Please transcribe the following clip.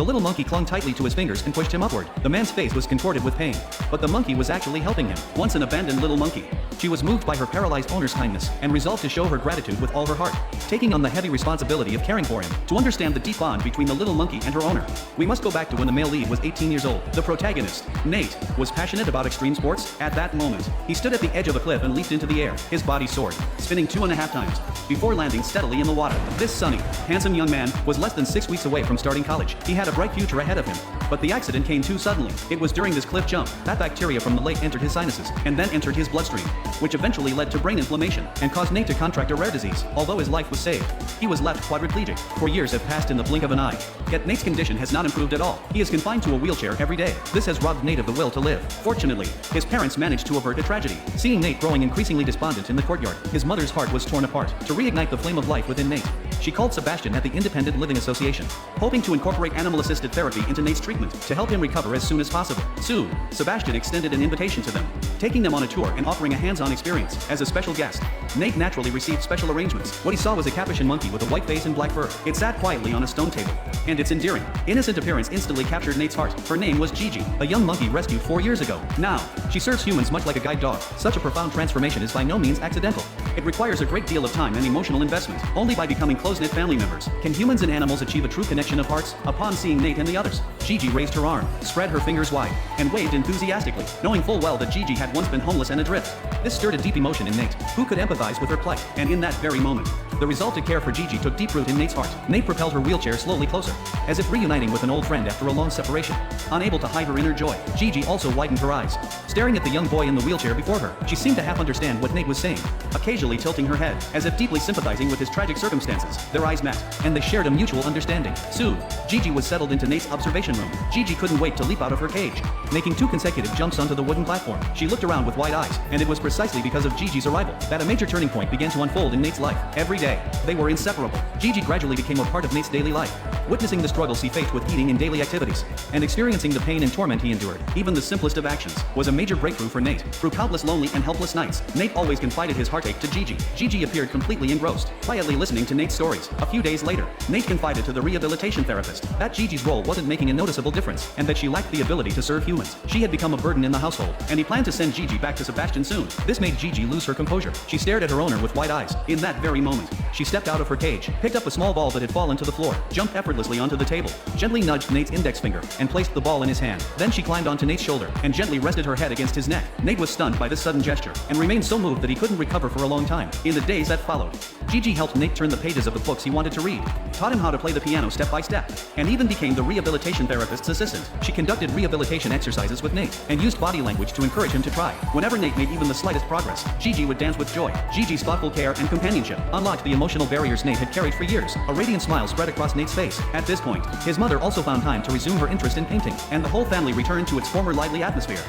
The little monkey clung tightly to his fingers and pushed him upward. The man's face was contorted with pain, but the monkey was actually helping him. Once an abandoned little monkey, she was moved by her paralyzed owner's kindness and resolved to show her gratitude with all her heart, taking on the heavy responsibility of caring for him. To understand the deep bond between the little monkey and her owner, we must go back to when the male lead was 18 years old. The protagonist, Nate, was passionate about extreme sports. At that moment, he stood at the edge of a cliff and leaped into the air. His body soared, spinning 2.5 times, before landing steadily in the water. This sunny, handsome young man was less than 6 weeks away from starting college. He had a bright future ahead of him, but the accident came too suddenly. It was during this cliff jump that bacteria from the lake entered his sinuses and then entered his bloodstream, which eventually led to brain inflammation and caused Nate to contract a rare disease. Although his life was saved, he was left quadriplegic. 4 years have passed in the blink of an eye, yet Nate's condition has not improved at all. He is confined to a wheelchair every day. This has robbed Nate of the will to live. Fortunately, his parents managed to avert a tragedy. Seeing Nate growing increasingly despondent in the courtyard, his mother's heart was torn apart. To reignite the flame of life within Nate, she called Sebastian at the Independent Living Association, hoping to incorporate animal-assisted therapy into Nate's treatment to help him recover as soon as possible. Soon, Sebastian extended an invitation to them, taking them on a tour and offering a hands-on experience. As a special guest, Nate naturally received special arrangements. What he saw was a capuchin monkey with a white face and black fur. It sat quietly on a stone table, and its endearing, innocent appearance instantly captured Nate's heart. Her name was Gigi, a young monkey rescued 4 years ago. Now, she serves humans much like a guide dog. Such a profound transformation is by no means accidental. It requires a great deal of time and emotional investment. Only by becoming close-knit family members can humans and animals achieve a true connection of hearts. Upon seeing Nate and the others, Gigi raised her arm, spread her fingers wide, and waved enthusiastically, knowing full well that Gigi had once been homeless and adrift. This stirred a deep emotion in Nate, who could empathize with her plight, and in that very moment, the resolve to care for Gigi took deep root in Nate's heart. Nate propelled her wheelchair slowly closer, as if reuniting with an old friend after a long separation. Unable to hide her inner joy, Gigi also widened her eyes, staring at the young boy in the wheelchair before her. She seemed to half understand what Nate was saying, occasionally tilting her head, as if deeply sympathizing with his tragic circumstances. Their eyes met, and they shared a mutual understanding. Soon, Gigi was settled into Nate's observation room. Gigi couldn't wait to leap out of her cage, making 2 consecutive jumps onto the wooden platform. She looked around with wide eyes, and it was precisely because of Gigi's arrival that a major turning point began to unfold in Nate's life. Every day, they were inseparable. Gigi gradually became a part of Nate's daily life, witnessing the struggles he faced with eating and daily activities, and experiencing the pain and torment he endured. Even the simplest of actions was a major breakthrough for Nate. Through countless lonely and helpless nights, Nate always confided his heartache to Gigi. Gigi appeared completely engrossed, quietly listening to Nate's stories. A few days later, Nate confided to the rehabilitation therapist that Gigi's role wasn't making a noticeable difference, and that she lacked the ability to serve humans. She had become a burden in the household, and he planned to send Gigi back to Sebastian soon. This made Gigi lose her composure. She stared at her owner with wide eyes. In that very moment, she stepped out of her cage, picked up a small ball that had fallen to the floor, jumped effortlessly onto the table, gently nudged Nate's index finger, and placed the ball in his hand. Then she climbed onto Nate's shoulder and gently rested her head against his neck. Nate was stunned by this sudden gesture and remained so moved that he couldn't recover for a long time. In the days that followed, Gigi helped Nate turn the pages of the books he wanted to read, taught him how to play the piano step by step, and even became the rehabilitation therapist's assistant. She conducted rehabilitation exercises with Nate and used body language to encourage him to try. Whenever Nate made even the slightest progress, Gigi would dance with joy. Gigi's thoughtful care and companionship unlocked the emotional barriers Nate had carried for years. A radiant smile spread across Nate's face. At this point, his mother also found time to resume her interest in painting, and the whole family returned to its former lively atmosphere.